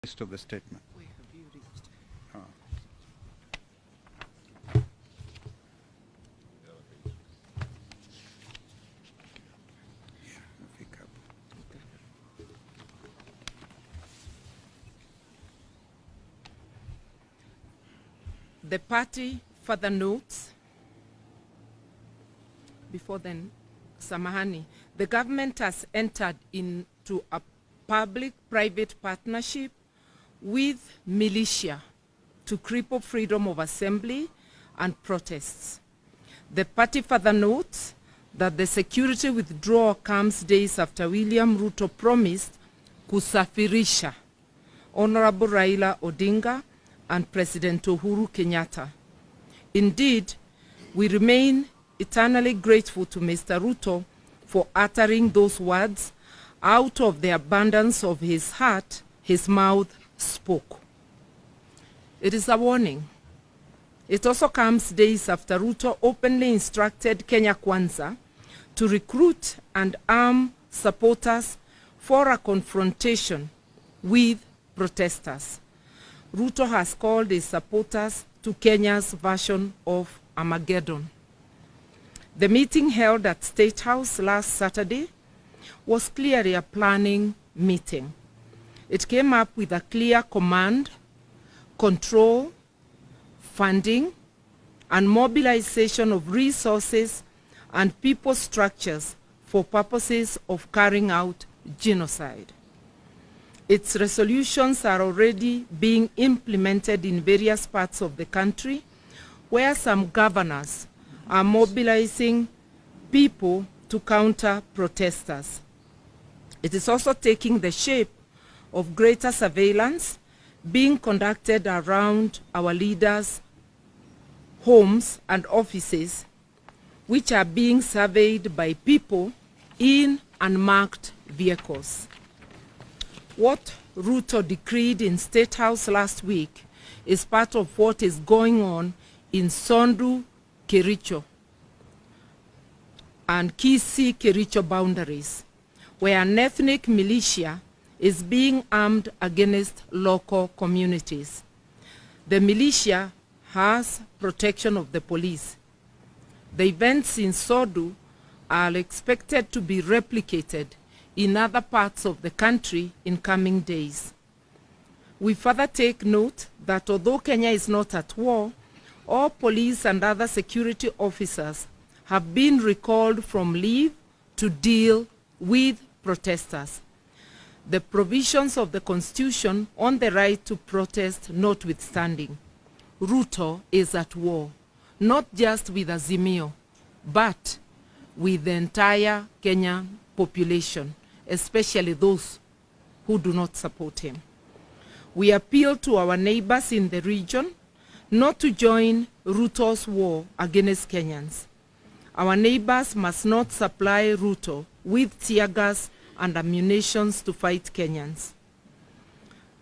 of the statement. Where have you reached? The party further notes, before then, Samahani, the government has entered into a public-private partnership with militia to cripple freedom of assembly and protests. The party further notes that the security withdrawal comes days after William Ruto promised kusafirisha Honorable Raila Odinga and President Uhuru Kenyatta. Indeed, we remain eternally grateful to Mr. Ruto for uttering those words. Out of the abundance of his heart, his mouth spoke. It is a warning. It also comes days after Ruto openly instructed Kenya Kwanza to recruit and arm supporters for a confrontation with protesters. Ruto has called his supporters to Kenya's version of Armageddon. The meeting held at State House last Saturday was clearly a planning meeting. It came up with a clear command, control, funding, and mobilization of resources and people structures for purposes of carrying out genocide. Its resolutions are already being implemented in various parts of the country, where some governors are mobilizing people to counter protesters. It is also taking the shape of greater surveillance being conducted around our leaders' homes and offices, which are being surveyed by people in unmarked vehicles. What Ruto decreed in State House last week is part of what is going on in Sondu, Kericho, and Kisii, Kericho boundaries, where an ethnic militia is being armed against local communities. The militia has protection of the police. The events in Sondu are expected to be replicated in other parts of the country in coming days. We further take note that although Kenya is not at war, all police and other security officers have been recalled from leave to deal with protesters. The provisions of the Constitution on the right to protest notwithstanding, Ruto is at war, not just with Azimio, but with the entire Kenyan population, especially those who do not support him. We appeal to our neighbors in the region not to join Ruto's war against Kenyans. Our neighbors must not supply Ruto with tear gas and ammunition to fight Kenyans.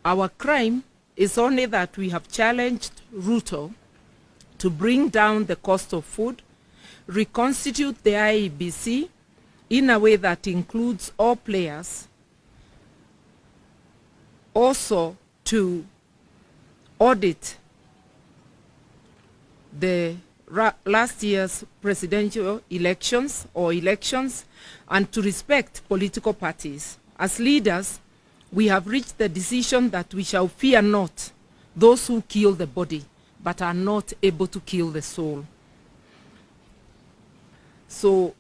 Our crime is only that we have challenged Ruto to bring down the cost of food, reconstitute the IEBC in a way that includes all players, also to audit the last year's presidential elections and to respect political parties. As leaders, we have reached the decision that we shall fear not those who kill the body, but are not able to kill the soul. So,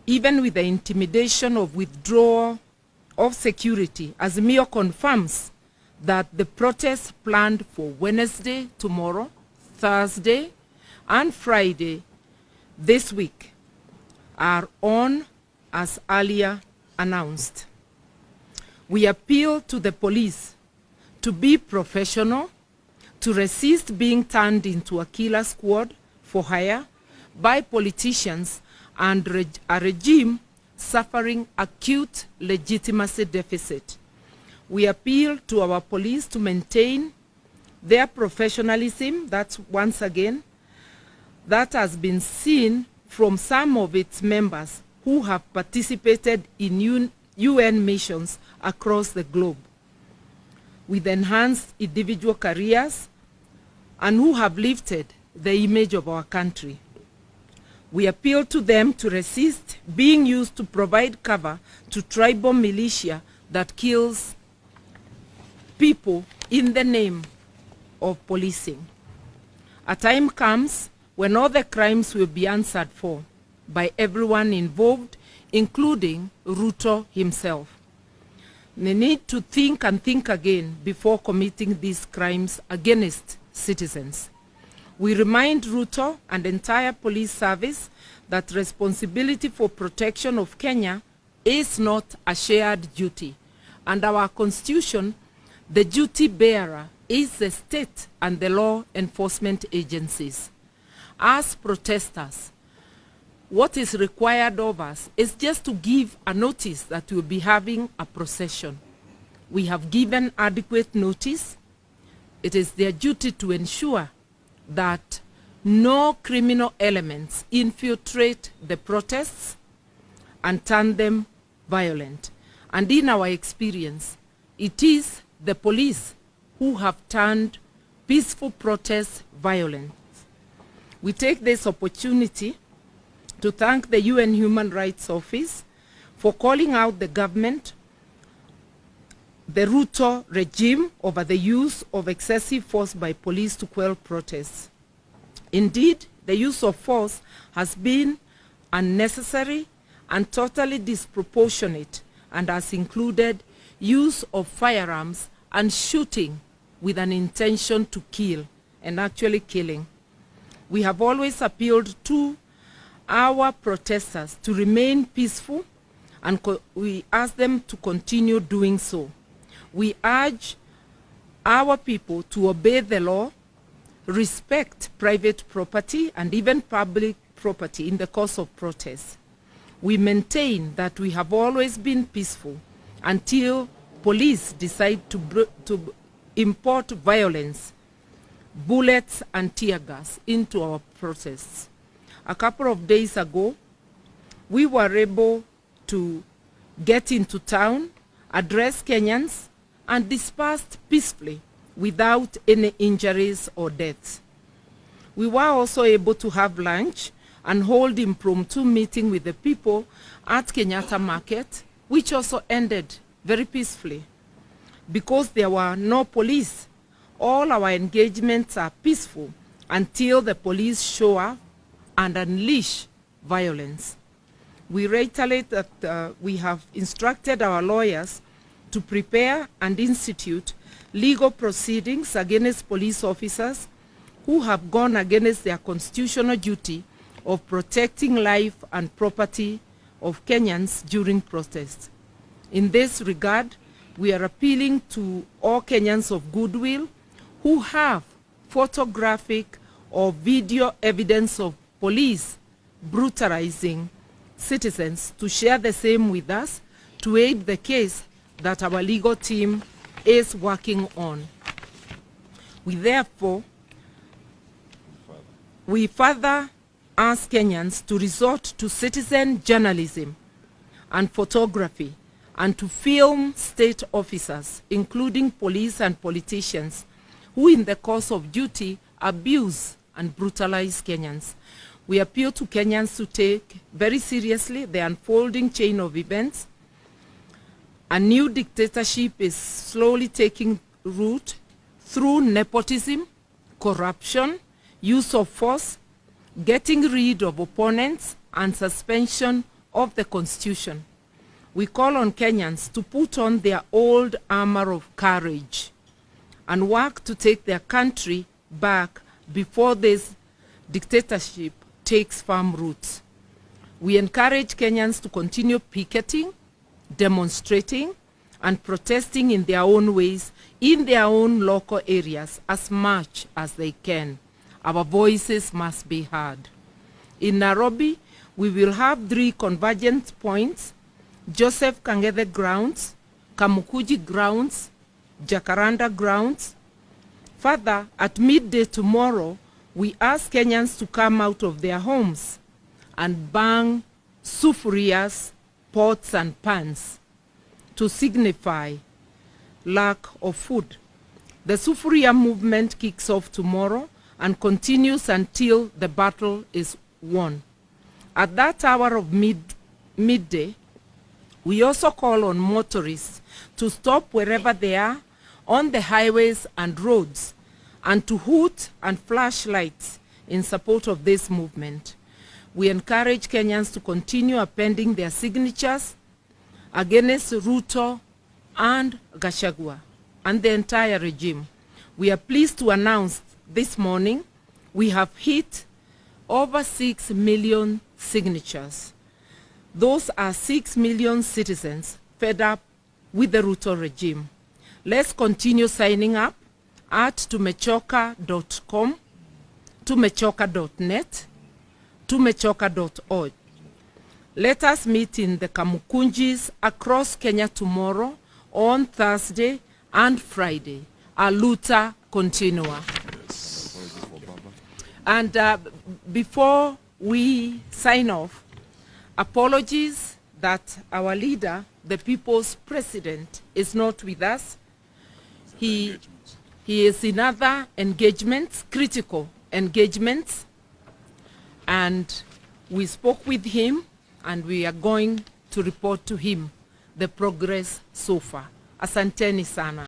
even with the intimidation of withdrawal of security, Azimio confirms that the protests planned for Wednesday, tomorrow, Thursday, and Friday this week are on as earlier announced. We appeal to the police to be professional, to resist being turned into a killer squad for hire by politicians and a regime suffering acute legitimacy deficit. We appeal to our police to maintain their professionalism, that's once again, that has been seen from some of its members who have participated in UN missions across the globe. with enhanced individual careers and who have lifted the image of our country. We appeal to them to resist being used to provide cover to tribal militia that kills people in the name of policing. A time comes when all the crimes will be answered for by everyone involved, including Ruto himself. They need to think and think again before committing these crimes against citizens. We remind Ruto and the entire police service that responsibility for protection of Kenya is not a shared duty. Under our constitution, the duty bearer is the state and the law enforcement agencies. As protesters, what is required of us is just to give a notice that we'll be having a procession. We have given adequate notice. It is their duty to ensure that no criminal elements infiltrate the protests and turn them violent. And in our experience, it is the police who have turned peaceful protests violent. We take this opportunity to thank the UN Human Rights Office for calling out the government, the Ruto regime, over the use of excessive force by police to quell protests. Indeed, the use of force has been unnecessary and totally disproportionate and has included use of firearms and shooting with an intention to kill and actually killing. We have always appealed to our protesters to remain peaceful, and we ask them to continue doing so. We urge our people to obey the law, respect private property and even public property in the course of protests. We maintain that we have always been peaceful until police decide to import violence, bullets and tear gas into our protests. A couple of days ago, we were able to get into town, address Kenyans, and dispersed peacefully without any injuries or deaths. We were also able to have lunch and hold impromptu meeting with the people at Kenyatta Market, which also ended very peacefully. Because there were no police, all our engagements are peaceful until the police show up and unleash violence. We reiterate that we have instructed our lawyers to prepare and institute legal proceedings against police officers who have gone against their constitutional duty of protecting life and property of Kenyans during protests. In this regard, we are appealing to all Kenyans of goodwill who have photographic or video evidence of police brutalizing citizens to share the same with us to aid the case that our legal team is working on. We further ask Kenyans to resort to citizen journalism and photography and to film state officers, including police and politicians, who in the course of duty abuse and brutalize Kenyans. We appeal to Kenyans to take very seriously the unfolding chain of events. A new dictatorship is slowly taking root through nepotism, corruption, use of force, getting rid of opponents, and suspension of the Constitution. We call on Kenyans to put on their old armor of courage and work to take their country back before this dictatorship takes firm roots. We encourage Kenyans to continue picketing, demonstrating, and protesting in their own ways, in their own local areas, as much as they can. Our voices must be heard. In Nairobi, we will have 3 convergence points: Joseph Kang'ethe grounds, Kamukuji grounds, Jacaranda grounds. Further, at midday tomorrow, we ask Kenyans to come out of their homes and bang sufurias, pots and pans to signify lack of food. The Sufuria movement kicks off tomorrow and continues until the battle is won. At that hour of midday, we also call on motorists to stop wherever they are on the highways and roads and to hoot and flash lights in support of this movement. We encourage Kenyans to continue appending their signatures against Ruto and Gachagua and the entire regime. We are pleased to announce this morning we have hit over 6 million signatures. Those are 6 million citizens fed up with the Ruto regime. Let's continue signing up at tumechoka.com, tumechoka.net, tumechoka.org. Let us meet in the Kamukunjis across Kenya tomorrow, on Thursday and Friday. A luta continua. Yes. And before we sign off, apologies that our leader, the people's president, is not with us. He is in other engagements, critical engagements, and we spoke with him and we are going to report to him the progress so far. Asanteni sana.